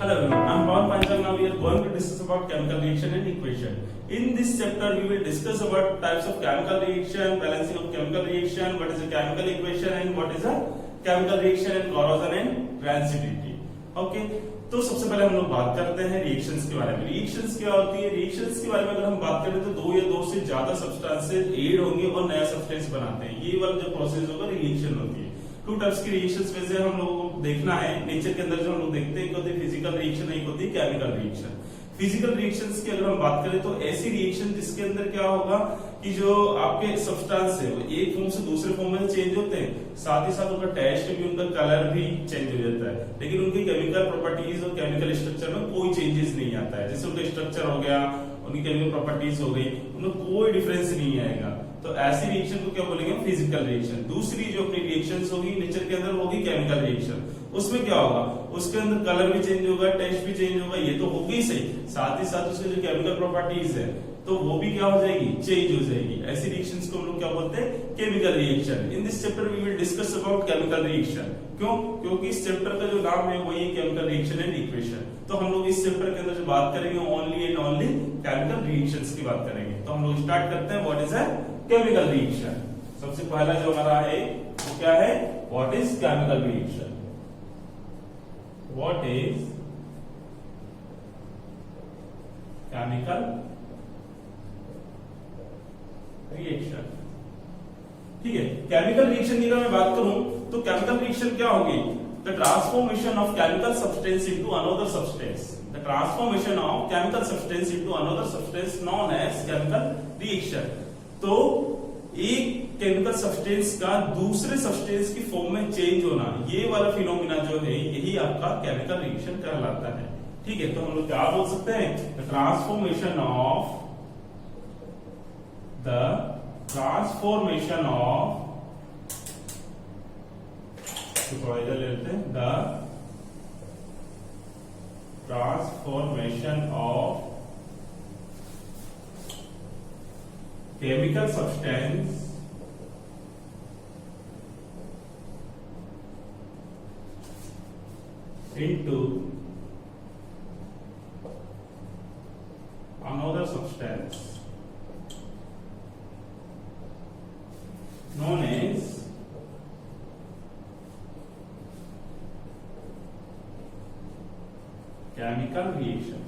Hello everyone, I am Pawan Panchal. Now we are going to discuss about chemical reaction and equation. In this chapter, we will discuss about types of chemical reaction, balancing of chemical reaction, what is a chemical equation and what is a chemical reaction and corrosion and rancidity. Okay, तो सबसे पहले हम लोग बात करते हैं reactions के बारे में. रिएक्शंस क्या होती है? रिएक्शंस के बारे में अगर हम बात करें तो दो या दो से ज्यादा सब्सटेंसेस ऐड होंगे और नया सब्सटेंस बनाते हैं. ये वाला जो प्रोसेस होगा रिएक्शन होती है. टू टाइप्स की रिएक्शंस में से हम लोगों को देखना है नेचर के अंदर जो हम लोग देखते हैं, एक होती है फिजिकल रिएक्शन, एक होती है केमिकल रिएक्शन. फिजिकल रिएक्शंस की अगर हम बात करें तो ऐसी रिएक्शन जिसके अंदर क्या होगा कि जो आपके सब्सटेंस है वो एक फॉर्म से दूसरे फॉर्म में चेंज होते हैं, साथ ही साथ उनका टेस्ट भी, उनका कलर भी चेंज हो जाता है, लेकिन उनकी केमिकल प्रॉपर्टीज और केमिकल स्ट्रक्चर में कोई चेंजेस नहीं आता है. जैसे उनका स्ट्रक्चर हो गया, उनकी केमिकल प्रॉपर्टीज हो गई, उनमें कोई डिफरेंस नहीं आएगा. तो ऐसी रिएक्शन को क्या बोलेंगे? Physical reaction. दूसरी जो अपनी रिएक्शंस होगी नेचर के अंदर होगी केमिकल रिएक्शन. उसमें क्या होगा? उसके अंदर कलर भी चेंज होगा, टेस्ट भी चेंज होगा, ये तो होगी सही, साथ ही साथ उसके जो केमिकल प्रॉपर्टीज है तो वो भी क्या हो जाएगी? चेंज हो जाएगी. ऐसी रिएक्शंस को हम लोग क्या बोलते हैं? Chemical reaction. In this chapter we will discuss about chemical reaction. क्यों? क्योंकि इस चैप्टर का जो नाम है वही केमिकल रिएक्शन एंड इक्वेशन. तो हम लोग इस चैप्टर के अंदर जो बात करेंगे only and only chemical reactions की बात करेंगे. तो हम लोग स्टार्ट करते हैं. What is a chemical reaction? सबसे पहला जो हमारा है वो क्या है? What is chemical reaction? What is chemical reaction? ठीक है, केमिकल रिएक्शन की अगर मैं बात करूं तो केमिकल रिएक्शन क्या होगी? The transformation of chemical substance into another substance. The transformation of chemical substance into another substance known as chemical reaction. तो एक केमिकल सब्सटेंस का दूसरे सब्सटेंस की फॉर्म में चेंज होना, ये वाला फिनोमिना जो है यही आपका केमिकल रिएक्शन कहलाता है. ठीक है, तो हम लोग क्या बोल सकते हैं? द ट्रांसफॉर्मेशन ऑफ थोड़ा इधर ले लेते हैं. The transformation of chemical substance into another substance known as chemical reaction.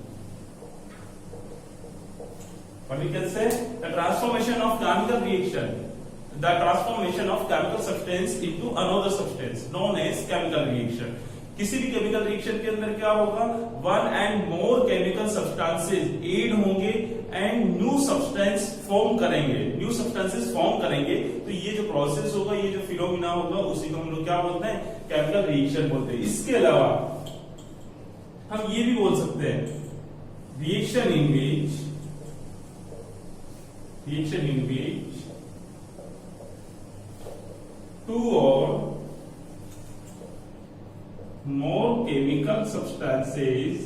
What we can say? The transformation of chemical reaction, the transformation of chemical substance into another substance known as chemical reaction. किसी भी chemical reaction के अंदर क्या होगा? One and more chemical substances add होंगे and new substance form करेंगे, new substances form करेंगे. तो ये जो प्रोसेस होगा, ये जो फिनोमिना होगा, उसी को हम लोग क्या बोलते हैं? केमिकल रिएक्शन बोलते हैं. इसके अलावा हम ये भी बोल सकते हैं reaction in which two or more chemical substances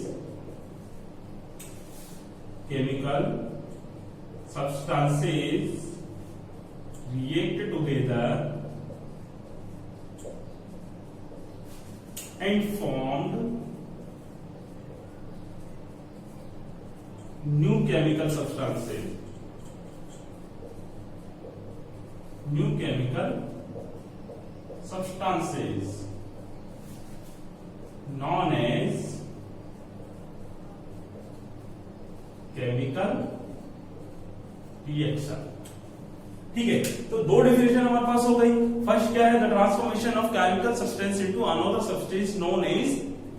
react together and formed new chemical substances known as chemical reaction. ठीक है, तो दो डेफिनेशन हमारे पास हो गई. फर्स्ट क्या है? The transformation of chemical substance into another substance known as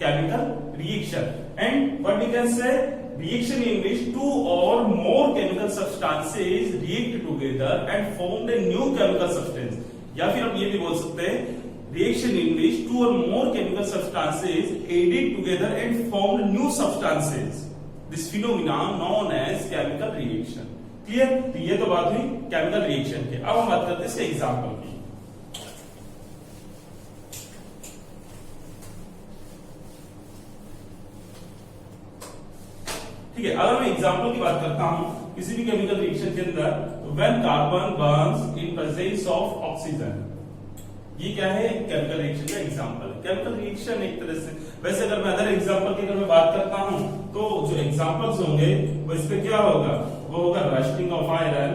chemical reaction. And what we can say? Reaction in which two or more chemical substances react together and form a new chemical substance. या फिर हम ये भी बोल सकते हैं reaction in which two or more chemical substances added together and formed new substances. This phenomenon known as chemical reaction. Clear? तो ये तो बात हुई केमिकल रिएक्शन की. अब हम बात करते हैं इसके एग्जाम्पल की. ठीक है, अगर मैं एग्जांपल की बात करता हूं किसी भी केमिकल रिएक्शन के अंदर, when carbon Burns in presence of oxygen, ये क्या है, केमिकल रिएक्शन का एग्जांपल है। केमिकल रिएक्शन एक तरह से, वैसे अगर मैं अदर एग्जांपल की अगर मैं बात करता हूं तो जो एग्जांपल्स होंगे वो इस पे क्या होगा, वो होगा rusting of iron,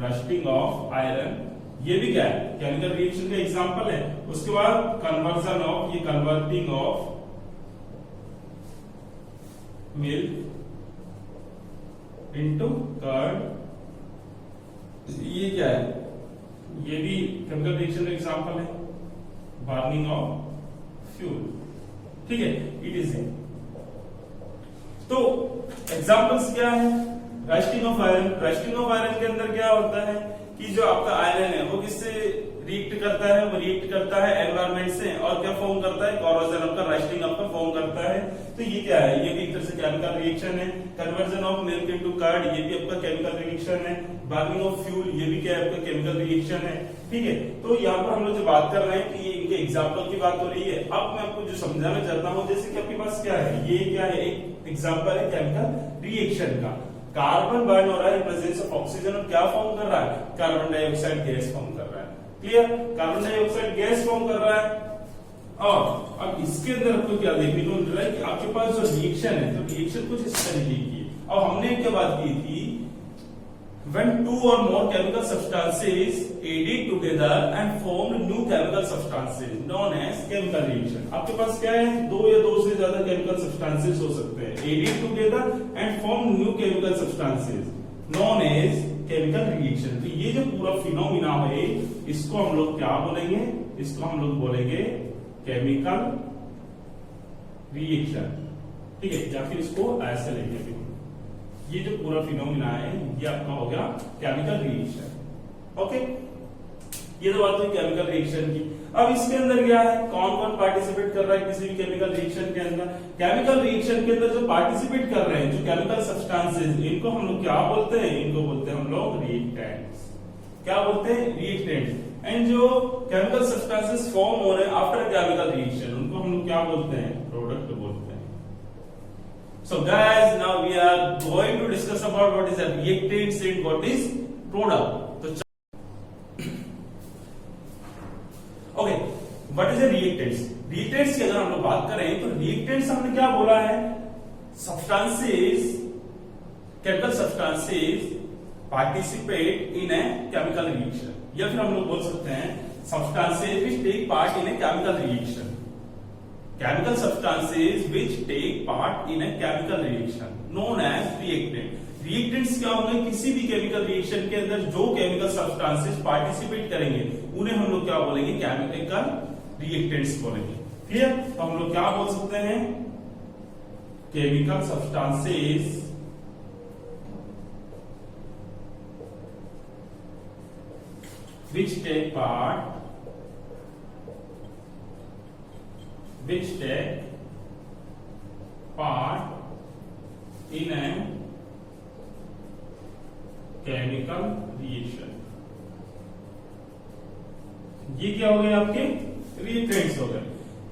rusting of iron, ये भी क्या है, केमिकल रिएक्शन का एग्जांपल है। उसके बाद कन्वर्जन ऑफ, ये converting of milk into curd, ये क्या है, ये भी केमिकल रिएक्शन का एग्जांपल है। बर्निंग ऑफ फ्यूल, ठीक है, इट इज इट। तो एग्जांपल्स क्या है, rusting of iron, rusting of iron के अंदर क्या होता है कि जो आपका आयरन है वो किससे रिएक्ट करता है, वो रिएक्ट करता है एनवायरमेंट से, और क्या फॉर्म करता है, कोरोजन आपका, रस्टिंग आपका फॉर्म करता है। तो ये क्या है, ये भी एक तरह से केमिकल रिएक्शन है। Conversion of milk into curd, ये भी आपका केमिकल रिएक्शन है। बर्निंग ऑफ फ्यूल, ये भी क्या है, आपका केमिकल रिएक्शन है, ठीक है। तो यहाँ पर हम लोग जो बात कर रहे हैं कि इनके एग्जाम्पल की बात हो रही है। अब मैं आपको जो समझाना चाहता हूँ, जैसे कि आपके पास क्या है, ये क्या है, एक एग्जाम्पल है केमिकल रिएक्शन का। कार्बन बर्न हो रहा है इन प्रेजेंस ऑफ ऑक्सीजन, और क्या फॉर्म कर रहा है, कार्बन डाइऑक्साइड गैस फॉर्म कर रहा है। Clear, carbon dioxide gas form कर रहा है। और अब इसके अंदर आपको क्या देखने को मिल रहा है कि आपके पास जो रिएक्शन है, तो रिएक्शन कुछ इस तरीके की है। अब हमने क्या बात की थी, when two or more chemical substances added together and formed new chemical substances known as chemical reaction। आपके पास क्या है, दो या दो से ज्यादा chemical substances हो सकते हैं, added together and form new chemical substances known as chemical reaction। तो ये जो पूरा फिनोमिना है, इसको हम लोग क्या बोलेंगे, इसको हम लोग बोलेंगे केमिकल रिएक्शन, ठीक है, या फिर इसको ऐसे लेंगे। ये जो पूरा फिनोमिना है ये आपका हो गया केमिकल रिएक्शन। ओके, ये तो बात हुई केमिकल रिएक्शन की। अब इसके अंदर क्या है, कौन कौन पार्टिसिपेट कर रहा है किसी भी केमिकल रिएक्शन के अंदर। केमिकल रिएक्शन के अंदर जो पार्टिसिपेट कर रहे हैं, जो केमिकल सब्सटेंसेस, इनको हम लोग क्या बोलते हैं, इनको बोलते हैं हम लोग रिएक्टेंट्स। क्या बोलते हैं, रिएक्टेंट्स। एंड जो केमिकल सब्सटेंसेस फॉर्म हो रहे हैं आफ्टर केमिकल रिएक्शन, उनको हम लोग क्या बोलते हैं, प्रोडक्ट बोलते हैं। So guys, now we are going to discuss about what is a reactants and what is product. So okay, what is a reactants? Reactants की अगर हम लोग बात करें तो reactants हमने क्या बोला है, substances, chemical substances participate in a chemical reaction, या फिर हम लोग बोल सकते हैं substances which take part in a chemical reaction। Chemical substances which take part in a chemical reaction known as reactant। reactants क्या होंगे, किसी भी केमिकल रिएक्शन के अंदर जो केमिकल सब्सटेंसेस पार्टिसिपेट करेंगे उन्हें हम लोग क्या बोलेंगे, केमिकल रिएक्टेंट्स बोलेंगे। क्लियर, तो हम लोग क्या बोल सकते हैं, chemical substances which take part in a chemical reaction। ये क्या हो गए, आपके रिएक्टेंट्स हो गए।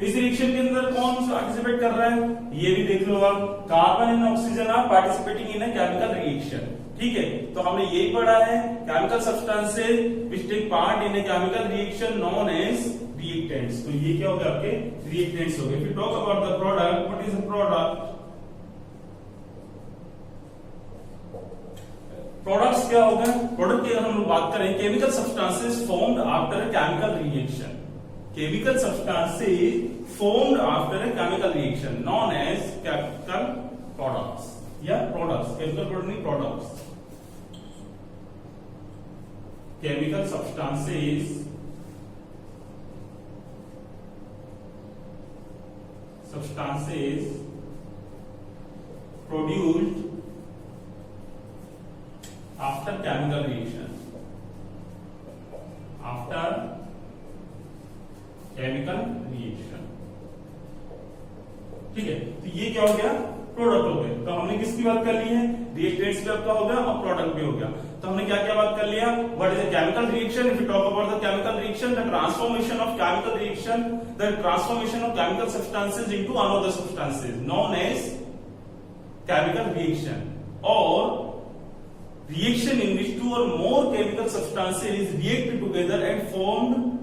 इस रिएक्शन के अंदर कौन पार्टिसिपेट कर रहा है, ये भी देख लो आप, carbon and oxygen are participating in a chemical reaction, ठीक है। तो हमने यही पढ़ा है, chemical substances which take part in a chemical reaction known as reactants. तो ये क्या हो गया, आपके रिएक्टेंट्स हो गए। फिर talk about the product, what is a product. Products क्या होगा, प्रोडक्ट की अगर हम लोग बात करें, chemical substances formed after a chemical reaction, chemical substances formed after a chemical reaction known as chemical products, या प्रोडक्ट्स, केमिकल प्रोडक्ट नहीं, products. Chemical substances produced after chemical reaction, after chemical reaction, ठीक है। तो ये क्या हो गया, product हो गए। तो हमने किसकी बात कर ली है, रिएक्टेंट्स भी आपका हो गया और प्रोडक्ट भी हो गया। तो हमने क्या क्या बात कर लिया, what is a chemical reaction. If you talk about the chemical reaction, the transformation of chemical reaction, the transformation of chemical substances into another substances known as chemical reaction. और reaction in which two or more chemical substances is reacted together and formed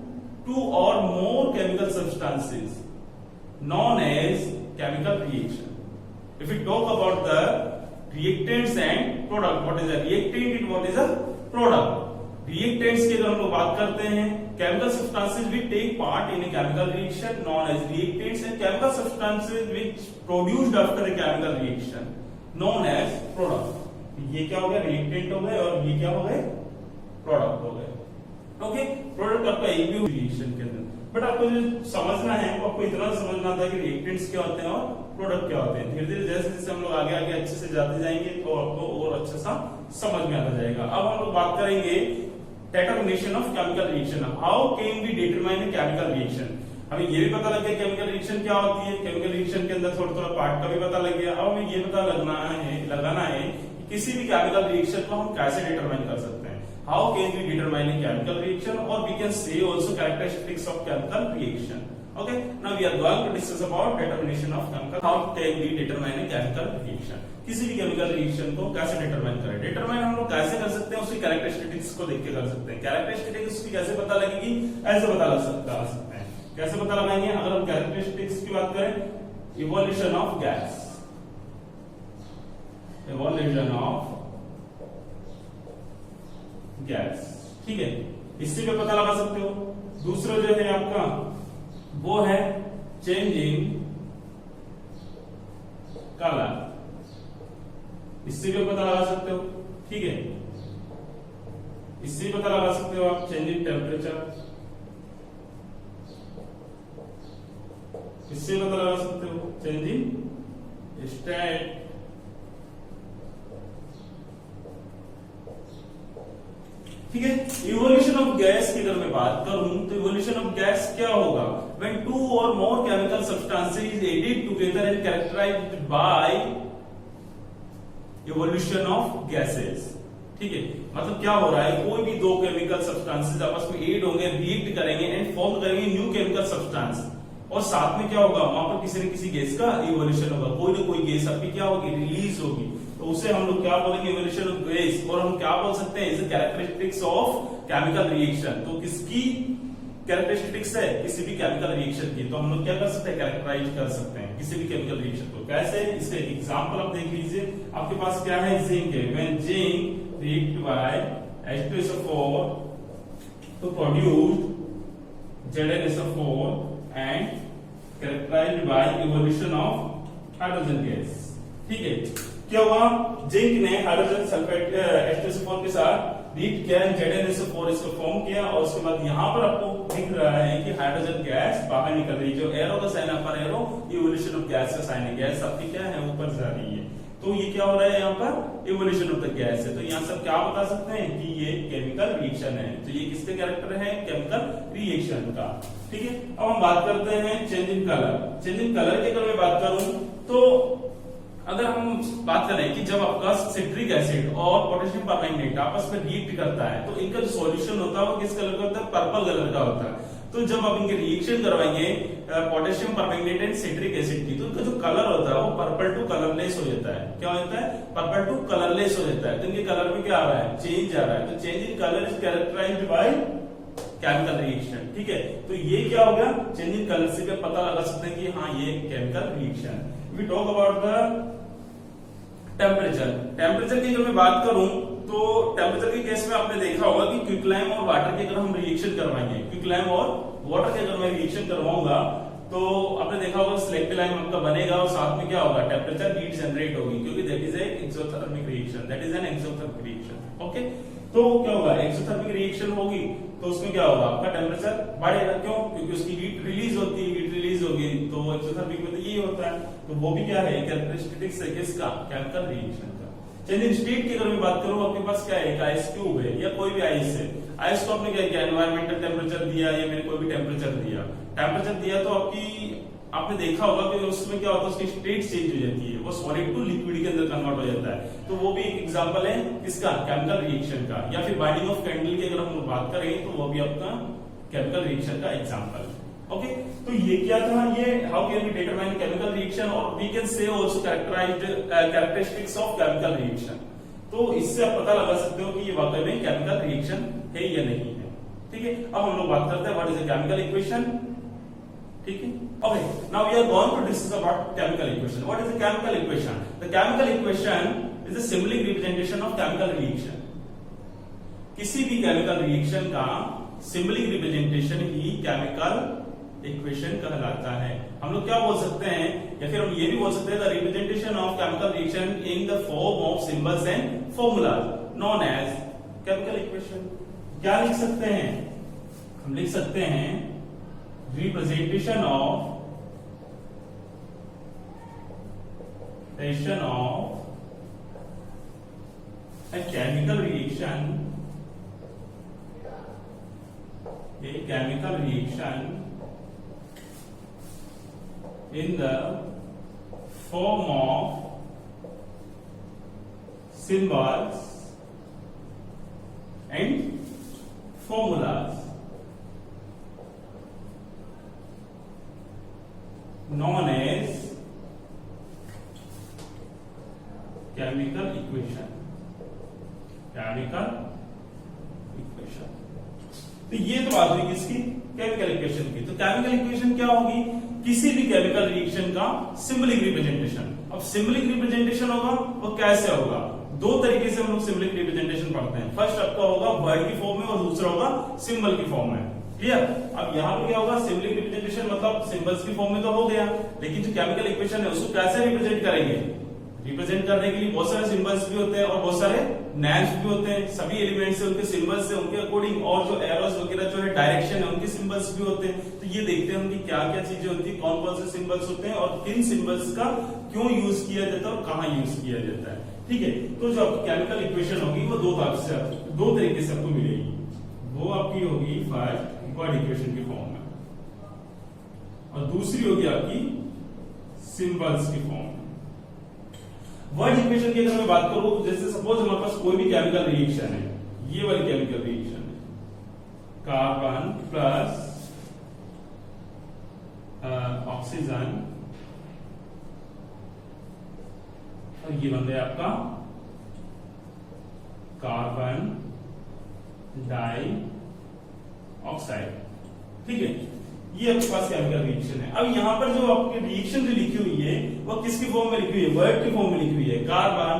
two or more chemical substances known as chemical reaction. If we talk about the reactants and product, what is a reactant and what is a product? Reactants की अगर हम लोग बात करते हैं, chemical substances which take part in a chemical reaction known as reactants and chemical substances which produced after a chemical reaction known as product. ये क्या हो गया? reactant हो गए और ये क्या हो गए? product हो गए. ओके, प्रोडक्ट आपका एक भी रिएक्शन के अंदर, बट आपको जो समझना है वो आपको इतना समझना था कि रिएक्टेंट्स क्या होते हैं और प्रोडक्ट क्या होते हैं. धीरे धीरे जैसे जैसे हम लोग आगे आगे अच्छे से जाते जाएंगे तो आपको और अच्छा सा समझ में आता जाएगा. अब हम लोग बात करेंगे determination of chemical reaction. How can we determine a chemical reaction? हमें ये भी पता लग गया केमिकल रिएक्शन क्या होती है, केमिकल रिएक्शन के अंदर थोड़ा थोड़ा पार्ट का भी पता लग गया. अब हमें ये पता लगाना है कि किसी भी केमिकल रिएक्शन को हम कैसे डिटरमाइन कर सकते हैं. How can we determine a chemical reaction, or we can say also characteristics of chemical reaction. Okay, now we are going to discuss about determination of chemical. How can we determine a chemical reaction? किसी भी chemical reaction को कैसे determine करें. Determine हम लोग कैसे कर सकते हैं, उसकी कैरेक्टरिस्टिक्स को देख के कर सकते हैं. कैरेक्टरिस्टिक्स उसकी कैसे पता लगेगी, ऐसे पता लग सकते हैं. कैसे पता लगाएंगे? अगर हम कैरेक्टरिस्टिक्स की बात करें, evolution of gas, evolution of gas, ठीक है, इससे भी पता लगा सकते हो. दूसरा जो है आपका वो है चेंजिंग कलर, इससे भी पता लगा सकते हो. ठीक है, इससे भी पता लगा सकते हो आप चेंजिंग टेम्परेचर, इससे पता लगा सकते हो चेंजिंग स्टेट. ठीक है, इवोल्यूशन ऑफ गैस की अगर मैं बात करूं तो इवोल्यूशन ऑफ गैस क्या होगा? When two or more chemical substances is added together and characterised by evolution of gases. ठीक है, मतलब क्या हो रहा है, कोई भी दो केमिकल सब्सटेंसेस आपस में एड होंगे, रिएक्ट करेंगे एंड फॉर्म करेंगे न्यू केमिकल सब्सटेंस, और साथ में क्या होगा, वहां पर किसी न किसी गैस का इवोल्यूशन होगा. कोई ना कोई गैस आपकी क्या होगी, रिलीज होगी. तो उसे हम लोग क्या बोलेंगे, इवोल्यूशन ऑफ गैस. और हम क्या बोल सकते हैं, is characteristics of chemical reaction. तो किसकी कैरेक्टरिस्टिक्स है, किसी भी केमिकल रिएक्शन की. तो हम लोग क्या कर सकते हैं, कैरेक्टराइज कर सकते हैं किसी भी केमिकल रिएक्शन को. कैसे? इसके एग्जांपल आप देख लीजिए. आपके पास क्या है, जिंक है. When zinc react by H2SO4 to produce ZnSO4 and characterized by evolution of hydrogen gas. ठीक है, क्या हुआ, जिंक ने हाइड्रोजन सल्फेट H2SO4 के साथ रिएक्ट किया, ZnSO4 इसको फॉर्म किया, और उसके बाद यहाँ पर आपको दिख रहा है कि हाइड्रोजन गैस बाहर निकल रही है. जो एरो का sign upper arrow evolution of gas का साइन है. गैस आपकी क्या है, ऊपर जा रही है. तो ये क्या हो रहा है, यहाँ पर इवोल्यूशन ऑफ द गैस है. तो यहाँ से क्या बता सकते हैं कि ये केमिकल रिएक्शन है. तो ये किसके कैरेक्टर है, केमिकल रिएक्शन का. ठीक है, अब हम बात करते हैं change in colour. Change in colour की अगर मैं बात करूं तो अगर हम बात करें कि जब आपका सिट्रिक एसिड और पोटेशियम परमैंगनेट आपस में रिएक्ट करता है तो इनका जो सॉल्यूशन होता है वो किस कलर का होता है, पर्पल कलर का होता है. तो जब आप इनके रिएक्शन करवाएंगे potassium permanganate and citric acid की, तो इनका जो कलर होता है वो पर्पल टू कलरलेस हो जाता है. क्या हो जाता है, पर्पल टू कलरलेस हो जाता है. तो इनके कलर में क्या आ रहा है, चेंज आ रहा है. तो change in colour is characterised by chemical reaction. ठीक है, तो ये क्या हो गया, चेंज इन कलर से पता लगा सकते हैं कि हाँ ये chemical reaction. We talk about the temperature. Temperature की अगर मैं बात करूं तो टेम्परेचर के केस में आपने देखा होगा कि क्विकलाइम और वाटर के अगर हम रिएक्शन करवाएंगे, क्विकलाइम और वाटर के अगर मैं रिएक्शन करवाऊंगा तो आपने देखा होगा सिलेक्टिव लाइन आपका बनेगा और साथ में क्या होगा, टेम्परेचर हीट जनरेट होगी, क्योंकि that is exothermic reaction, that is an exothermic reaction. Okay, तो क्या होगा, एक्सोथर्मिक रिएक्शन होगी तो उसमें क्या होगा, आपका टेम्परेचर बढ़ेगा. क्यों, क्योंकि उसकी हीट रिलीज होती है. हीट रिलीज होगी तो एक्सोथर्मिक में तो यही होता है. तो वो भी क्या है, कैरेक्टरिस्टिक्स है किसका, केमिकल रिएक्शन का. चेंज इन स्टेट की अगर मैं बात करूं, आपके पास क्या है, एक आइस क्यूब है या कोई भी आइस है. आइस को आपने क्या किया, एनवायरमेंटल टेम्परेचर दिया या मैंने कोई भी टेम्परेचर दिया तो आपने देखा होगा कि उसमें क्या होता है, उसकी स्टेट चेंज हो जाती है, वो सॉलिड टू लिक्विड के अंदर कन्वर्ट हो जाता है. तो वो भी एक एग्जांपल है किसका, केमिकल रिएक्शन का. या फिर बाइंडिंग ऑफ कैंडल की अगर हम बात करें तो वो भी आपका केमिकल रिएक्शन का एग्जांपल है. ओके, तो ये क्या था, ये how can we determine chemical reaction, और we can say also characteristics of chemical reaction. तो इससे आप पता लगा सकते हो कि ये वाकई में केमिकल रिएक्शन है या नहीं है। ठीक है, अब हम लोग बात करते हैं what is a chemical equation. ठीक है, okay, now we are going to discuss about chemical equation. What is a chemical equation? The chemical equation is a symbolic representation of chemical reaction. किसी भी केमिकल रिएक्शन का symbolic representation ही chemical equation कहलाता है। हम लोग क्या बोल सकते हैं, या फिर हम ये भी बोल सकते हैं the representation of chemical reaction in the form of symbols and formulas known as chemical equation. क्या लिख सकते हैं? हम लिख सकते हैं representation of a chemical reaction, in the form of symbols and formulas known as chemical equation। तो ये तो बात हुई किसकी? केमिकल इक्वेशन की। तो केमिकल इक्वेशन क्या होगी? किसी भी केमिकल रिएक्शन का सिंबलिक रिप्रेजेंटेशन। अब सिंबलिक रिप्रेजेंटेशन होगा वो कैसे होगा? दो तरीके से हम लोग सिंबलिक रिप्रेजेंटेशन पढ़ते हैं। फर्स्ट आपका होगा वर्ड की फॉर्म में और दूसरा होगा सिंबल की फॉर्म में। क्लियर? अब यहाँ पर क्या होगा? सिंबलिक रिप्रेजेंटेशन मतलब सिंबल्स की फॉर्म में तो हो गया, लेकिन जो केमिकल इक्वेशन है उसको कैसे रिप्रेजेंट करेंगे? रिप्रेजेंट करने के लिए बहुत सारे सिंबल्स भी होते हैं और बहुत सारे नेम्स भी होते हैं। सभी एलिमेंट्स से उनके सिंबल्स से उनके अकॉर्डिंग, और जो एरोस वगैरह जो है डायरेक्शन है उनके सिंबल्स भी होते हैं। तो ये देखते हैं उनकी क्या क्या चीजें होती है, कौन कौन से सिंबल्स होते हैं और किन सिंबल्स का क्यों यूज किया जाता है और कहाँ यूज किया जाता है। ठीक है, तो जो आपकी केमिकल इक्वेशन होगी वो दो तरीके से आपको मिलेगी। वो आपकी होगी फर्स्ट वर्ड इक्वेशन की फॉर्म में और दूसरी होगी आपकी सिंबल्स की फॉर्म में। वर्ड इक्वेशन की अगर मैं बात करूं, जैसे सपोज हमारे पास कोई भी केमिकल रिएक्शन है, ये वाली केमिकल रिएक्शन है, कार्बन प्लस ऑक्सीजन, और ये बन गया आपका कार्बन डाई ऑक्साइड। ठीक है, ये आपके पास केमिकल रिएक्शन है। अब यहाँ पर जो आपकी रिएक्शन जो लिखी हुई है वो किसकी फॉर्म में लिखी हुई है? वर्ड की फॉर्म में लिखी हुई है, carbon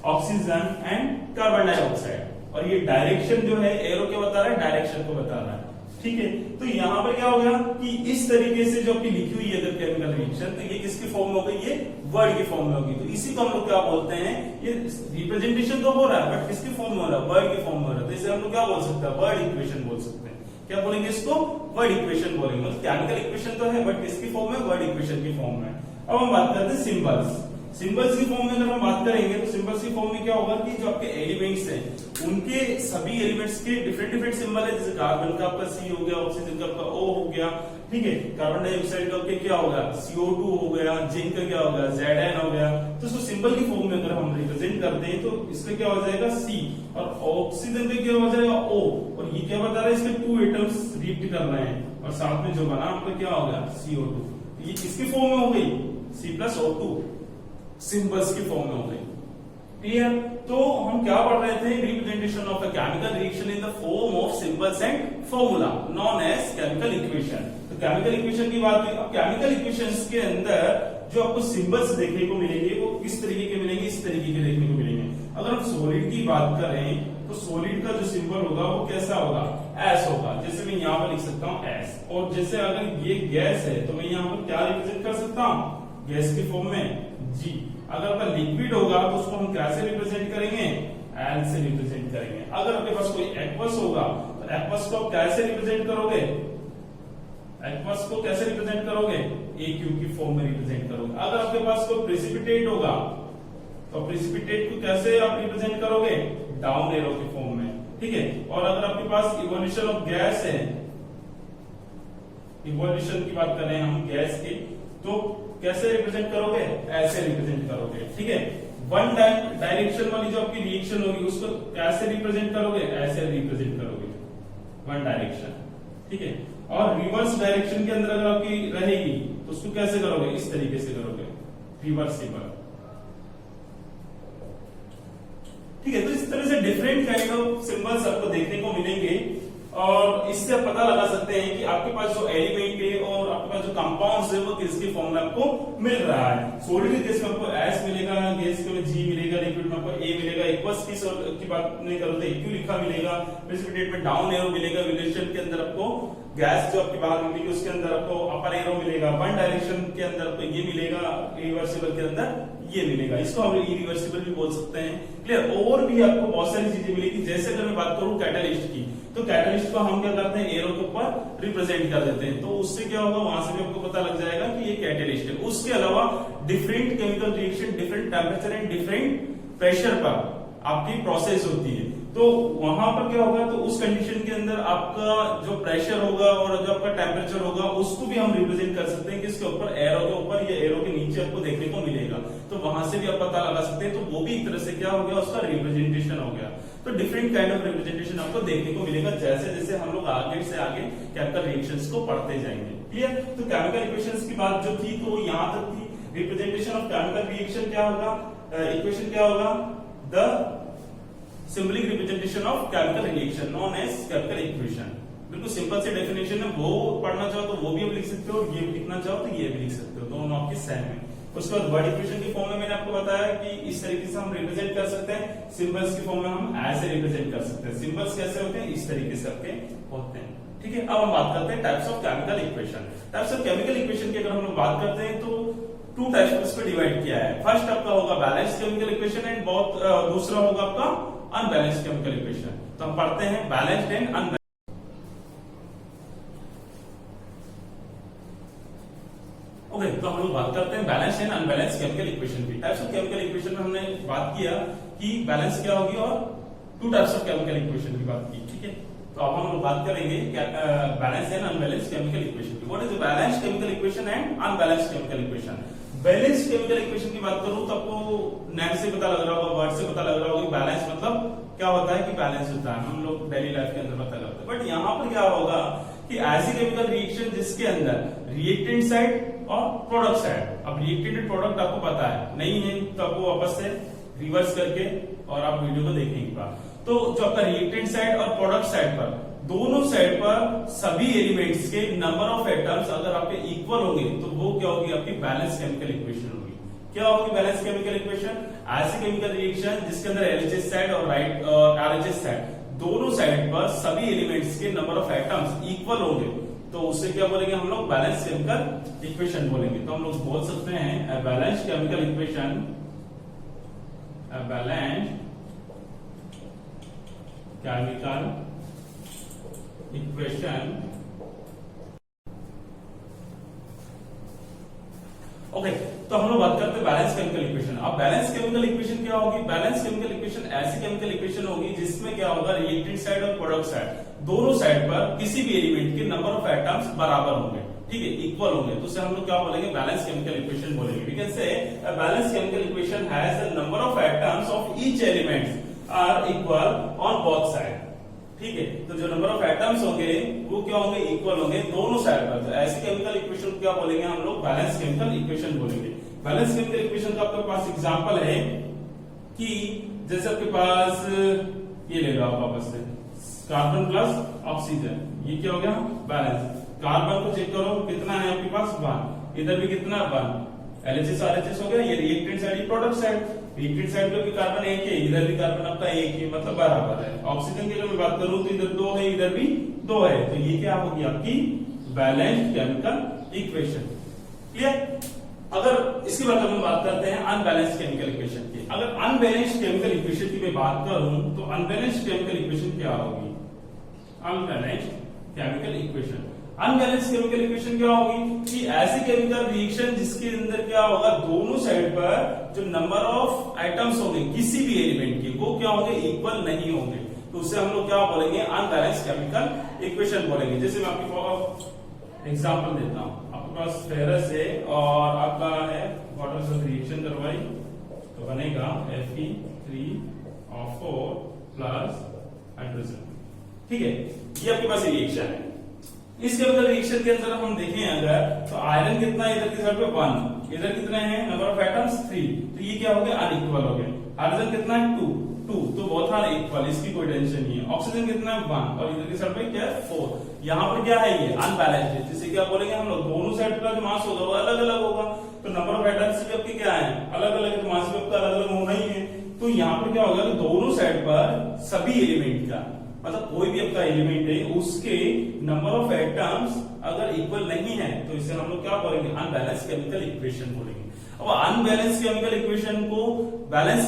oxygen and carbon dioxide. और ये डायरेक्शन जो है एरो क्या बता रहा है? डायरेक्शन को बता रहा है। ठीक है, तो यहाँ पर क्या हो गया कि इस तरीके से जो आपकी लिखी हुई है अगर केमिकल रिएक्शन, तो ये किसकी फॉर्म में हो गई? ये वर्ड की फॉर्म में होगी। तो इसी को हम लोग क्या बोलते हैं? ये रिप्रेजेंटेशन तो हो रहा है बट किसकी फॉर्म में हो रहा है? वर्ड की फॉर्म में हो रहा है। तो इसे हम लोग क्या बोल सकते हैं? वर्ड इक्वेशन बोल सकते हैं। क्या बोलेंगे इसको? वर्ड इक्वेशन बोलेंगे। मतलब केमिकल इक्वेशन तो है बट किसकी फॉर्म में? वर्ड इक्वेशन की फॉर्म में। अब हम बात करते हैं सिंबल्स। सिंबल्स की फॉर्म में अगर हम बात करेंगे तो सिंबल्स की फॉर्म में क्या होगा कि जो आपके एलिमेंट्स हैं उनके सभी एलिमेंट्स के डिफरेंट डिफरेंट सिंबल है। जैसे कार्बन का आपका सी हो गया, ऑक्सीजन का आपका ओ हो गया, ठीक है, कार्बन डाइऑक्साइड का आपके क्या होगा? CO2 हो गया, जिंक का क्या होगा? Zn हो गया। तो इसको सिंबल की फॉर्म में अगर हम रिप्रेजेंट करते हैं तो इसका क्या हो जाएगा? C, और ऑक्सीजन पे क्या हो जाएगा? O, और ये क्या बता रहा है? इसके 2 एटम्स रिएक्ट कर रहे हैं और साथ में जो बना आपका क्या होगा? CO2। ये किसकी फॉर्म में हो गई? C+O2 सिंबल्स की फॉर्म में हो गई। क्लियर? तो हम क्या पढ़ रहे थे? Representation of a chemical reaction in the form of symbols and formula known as chemical equation. तो केमिकल इक्वेशन की बात हुई। अब केमिकल इक्वेशंस के अंदर जो आपको सिंबल्स देखने को मिलेंगे वो किस तरीके के मिलेंगे? इस तरीके के देखने को मिलेंगे। अगर हम सॉलिड की बात करें तो सॉलिड का जो सिंबल होगा वो कैसा होगा? एस होगा। जैसे मैं यहाँ पर लिख सकता हूँ एस। और जैसे अगर ये गैस है तो मैं यहाँ पर क्या रिप्रेजेंट कर सकता हूँ? गैस की फॉर्म में जी। अगर आपका लिक्विड होगा तो उसको हम कैसे रिप्रेजेंट करेंगे? एल से रिप्रेजेंट करेंगे। अगर आपके पास कोई एक्वस होगा तो एक्वस को आप कैसे रिप्रेजेंट करोगे? एक्वस को कैसे रिप्रेजेंट करोगे? AQ की फॉर्म में रिप्रेजेंट करोगे। अगर आपके पास कोई प्रेसिपिटेट होगा तो प्रेसिपिटेट को कैसे आप रिप्रेजेंट करोगे? डाउन एरो की फॉर्म में। ठीक है, और अगर आपके पास इवोल्यूशन ऑफ गैस है, इवोल्यूशन की बात कर रहे हैं हम गैस की, तो कैसे रिप्रेजेंट करोगे? ऐसे रिप्रेजेंट करोगे। ठीक है, वन डायरेक्शन वाली जो आपकी रिएक्शन होगी उसको कैसे रिप्रेजेंट करोगे? ऐसे रिप्रेजेंट करोगे, वन डायरेक्शन। ठीक है, और रिवर्स डायरेक्शन के अंदर अगर आपकी रहेगी तो उसको कैसे करोगे? इस तरीके से करोगे, रिवर्सिबल। ठीक है, तो इस तरह से डिफरेंट काइंड ऑफ सिंबल्स आपको देखने को मिलेंगे और इससे आप पता लगा सकते हैं कि आपके पास जो एलिमेंट है और आपके पास जो कंपाउंड्स है वो किसके फॉर्म में आपको मिल रहा है। सॉलिड के केस में आपको एस मिलेगा, गैस के में जी मिलेगा, लिक्विड में आपको ए मिलेगा, एक्वस की बात नहीं करो तो एक्यू लिखा मिलेगा, प्रेसिपिटेट में डाउन एरो मिलेगा, रिलेशन के अंदर आपको गैस जो आपकी बाहर मिलेगी उसके अंदर आपको अपर एरो मिलेगा, वन डायरेक्शन के अंदर आपको ये मिलेगा, रिवर्सिबल के अंदर ये मिलेगा, इसको हम इरिवर्सिबल भी बोल सकते हैं। क्लियर, और भी आपको बहुत सारी चीजें मिलेगी। जैसे अगर मैं बात करूं कैटलिस्ट की, तो कैटलिस्ट को हम क्या करते हैं, एरो के ऊपर रिप्रेजेंट कर देते हैं, तो उससे क्या होगा, वहां से भी आपको पता लग जाएगा कि ये कैटलिस्ट है। उसके अलावा different chemical reaction different temperature and different pressure पर आपकी प्रोसेस होती है, तो वहां पर क्या होगा, तो उस कंडीशन के अंदर आपका जो प्रेशर होगा और जो आपका टेम्परेचर होगा उसको भी हम रिप्रेजेंट कर सकते हैं किसके ऊपर, एरो के ऊपर या एरो के नीचे आपको देखने को मिलेगा, तो वहां से भी आप पता लगा सकते हैं। तो वो भी एक तरह से क्या हो गया, उसका रिप्रेजेंटेशन हो गया। तो डिफरेंट काइंड ऑफ रिप्रेजेंटेशन आपको देखने को मिलेगा जैसे जैसे हम लोग आगे से आगे केमिकल रिएक्शंस को पढ़ते जाएंगे। क्लियर, तो केमिकल इक्वेशंस की बात जो थी तो यहां तक थी। रिप्रेजेंटेशन ऑफ केमिकल रिएक्शन क्या होगा, इक्वेशन क्या होगा, the symbolic representation of chemical reaction known as chemical equation. बिल्कुल सिंपल से डेफिनेशन है, वो पढ़ना चाहो तो वो भी आप लिख सकते हो और ये लिखना चाहो तो ये भी लिख सकते हो, दोनों आपके सेम है। उसके बाद वर्ड इक्वेशन की फॉर्म में मैंने आपको बताया कि इस तरीके से हम रिप्रेजेंट कर सकते हैं, सिंबल्स की फॉर्म में हम ऐसे रिप्रेजेंट कर सकते हैं। सिंबल्स कैसे होते हैं, इस तरीके से आपके होते हैं। ठीक है, अब हम बात करते हैं types of chemical equation. Types of chemical equation की अगर हम लोग बात करते हैं तो टू टाइप्स में डिवाइड किया है। फर्स्ट आपका होगा बैलेंस्ड केमिकल इक्वेशन एंड दूसरा होगा आपका अनबैलेंस्ड केमिकल इक्वेशन। तो हम पढ़ते हैं बैलेंस्ड एंड अनबैलेंस्ड। ओके, तो हम लोग बात करते हैं balanced and unbalanced chemical equation की। टाइप्स ऑफ केमिकल इक्वेशन में हमने बात किया कि बैलेंस क्या होगी और two types of chemical equation की बात की। ठीक है, तो अब हम लोग बात करेंगे balanced and unbalanced chemical equation की। What is the balanced chemical equation and unbalanced chemical equation. Balanced chemical equation की बात करूं तो आपको नेम से पता लग रहा होगा, वर्ड से पता लग रहा होगा कि बैलेंस मतलब क्या होता है, कि बैलेंस होता है, हम लोग डेली लाइफ के अंदर पता करते हैं। बट यहाँ पर क्या होगा कि ऐसी केमिकल रिएक्शन जिसके अंदर रिएक्टेंट साइड और प्रोडक्ट साइड, अब रिएक्टेंट एंड प्रोडक्ट आपको पता है, नहीं है तो आपको वापस से रिवर्स करके और आप वीडियो को देखेंगे। तो जो आपका रिएक्टेंट साइड और प्रोडक्ट साइड पर, दोनों साइड पर सभी एलिमेंट्स के नंबर ऑफ एटम्स अगर आपके इक्वल होंगे तो वो क्या होगी, आपकी बैलेंस केमिकल इक्वेशन होगी। क्या होगी बैलेंस केमिकल इक्वेशन, ऐसी केमिकल रिएक्शन जिसके अंदर एलएचएस साइड और राइट आरएचएस साइड, दोनों साइड पर सभी एलिमेंट्स के नंबर ऑफ एटम्स इक्वल होंगे तो उससे क्या बोलेंगे हम लोग, बैलेंस केमिकल इक्वेशन बोलेंगे। तो हम लोग बोल सकते हैं balance chemical equation, balance chemical equation. Okay, तो हम लोग बात करते हैं बैलेंस केमिकल इक्वेशन। अब बैलेंस केमिकल इक्वेशन क्या होगी, बैलेंस केमिकल इक्वेशन ऐसी केमिकल इक्वेशन होगी जिसमें क्या होगा, रिएक्टेंट साइड और प्रोडक्ट साइड दोनों साइड पर किसी भी एलिमेंट के नंबर ऑफ एटम्स बराबर होंगे, ठीक है, इक्वल होंगे, तो उसे हम लोग क्या बोलेंगे, बैलेंस केमिकल इक्वेशन बोलेंगे। We can say a balance chemical equation has the number of atoms of each element are equal on both side. ठीक है, तो जो नंबर ऑफ एटम्स होंगे वो क्या होंगे, इक्वल होंगे दोनों साइड पर। तो ऐसी केमिकल इक्वेशन को क्या बोलेंगे हम लोग, बैलेंस केमिकल इक्वेशन बोलेंगे। बैलेंस केमिकल इक्वेशन का आपके पास एग्जांपल है कि जैसे आपके पास ये ले लो आप वापस से, कार्बन प्लस ऑक्सीजन, ये क्या हो गया, बैलेंस। कार्बन को चेक करो कितना है आपके पास, 1, इधर भी कितना, 1, एलएचएस आरएचएस हो गया, ये रिएक्टेंट साइड, ये प्रोडक्ट साइड, रिएक्टेंट साइड पे भी कार्बन एक है, इधर भी कार्बन आपका एक है, मतलब बराबर है। ऑक्सीजन की अगर मैं बात करूं तो इधर 2 है, इधर भी 2 है, तो ये क्या होगी आपकी बैलेंस्ड केमिकल इक्वेशन। क्लियर, अगर इसके बाद हम बात करते हैं अनबैलेंस्ड केमिकल इक्वेशन की। अगर अनबैलेंस्ड केमिकल इक्वेशन की मैं बात करूं तो अनबैलेंस्ड केमिकल इक्वेशन क्या होगी, unbalanced chemical equation. Unbalanced chemical equation क्या होगी कि ऐसी केमिकल रिएक्शन जिसके अंदर क्या होगा, दोनों साइड पर जो नंबर ऑफ आइटम्स होंगे किसी भी एलिमेंट के वो क्या होंगे, इक्वल नहीं होंगे, तो उससे हम लोग क्या बोलेंगे, अनबैलेंस्ड केमिकल इक्वेशन बोलेंगे। जैसे मैं आपको एग्जांपल देता हूं, आपके पास फेरस है और आपका है वाटर से रिएक्शन करवाई तो बनेगा Fe3O4 प्लस हाइड्रोजन। ठीक है, ये आपके पास रिएक्शन है। इस केमिकल रिएक्शन के अंदर हम देखें अगर तो आयरन कितना है, इधर की साइड पे 1, इधर कितने हैं नंबर ऑफ एटम्स 3, तो ये क्या हो गया, अनइक्वल हो गया। हाइड्रोजन कितना है 2, 2, तो बोथ आर इक्वल, इसकी कोई टेंशन नहीं है। ऑक्सीजन कितना है 1 और इधर की साइड पे क्या है 4। यहाँ पर क्या है ये अनबैलेंस्ड है, जिसे क्या बोलेंगे हम लोग, दोनों साइड का जो मास होगा वो अलग अलग होगा। तो नंबर ऑफ एटम्स भी आपके क्या है अलग अलग है, तो मास भी आपका अलग अलग होना ही है। तो यहाँ पर क्या होगा कि दोनों साइड पर सभी एलिमेंट का, मतलब कोई भी आपका एलिमेंट है उसके नंबर ऑफ एटम्स अगर इक्वल नहीं है तो इसे हम लोग क्या बोलेंगे, अनबैलेंस केमिकल इक्वेशन बोलेंगे। अब अनबैलेंस केमिकल इक्वेशन को बैलेंस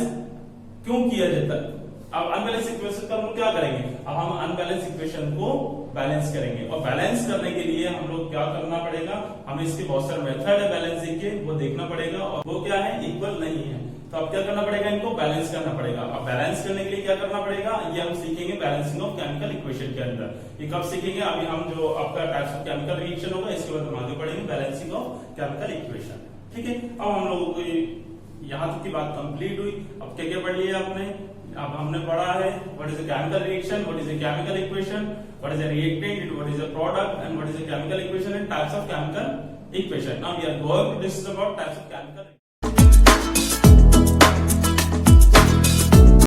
क्यों किया जाता है? अब अनबैलेंस इक्वेशन का हम लोग क्या करेंगे, अब हम अनबैलेंस इक्वेशन को बैलेंस करेंगे। और बैलेंस करने के लिए हम लोग क्या करना पड़ेगा, हमें इसके बहुत सारे मेथड है बैलेंसिंग के, वो देखना पड़ेगा। और वो क्या है, इक्वल नहीं है, तो अब क्या करना पड़ेगा, इनको बैलेंस करना पड़ेगा। अब बैलेंस करने के लिए क्या करना पड़ेगा, ये हम सीखेंगे बैलेंसिंग ऑफ केमिकल इक्वेशन के अंदर। ये कब सीखेंगे, अभी हम जो आपका टाइप्स ऑफ केमिकल रिएक्शन होगा इसके बाद हम आगे बढ़ेंगे बैलेंसिंग ऑफ केमिकल इक्वेशन। ठीक है, अब हम लोगों को यहाँ तक की बात कंप्लीट हुई। अब क्या क्या पढ़ लिया आपने, अब हमने पढ़ा है what is a chemical reaction, what is a chemical equation, what is a reactant, what is a product and what is a chemical equation and types of chemical equation. Now we are going to discuss about types of chemical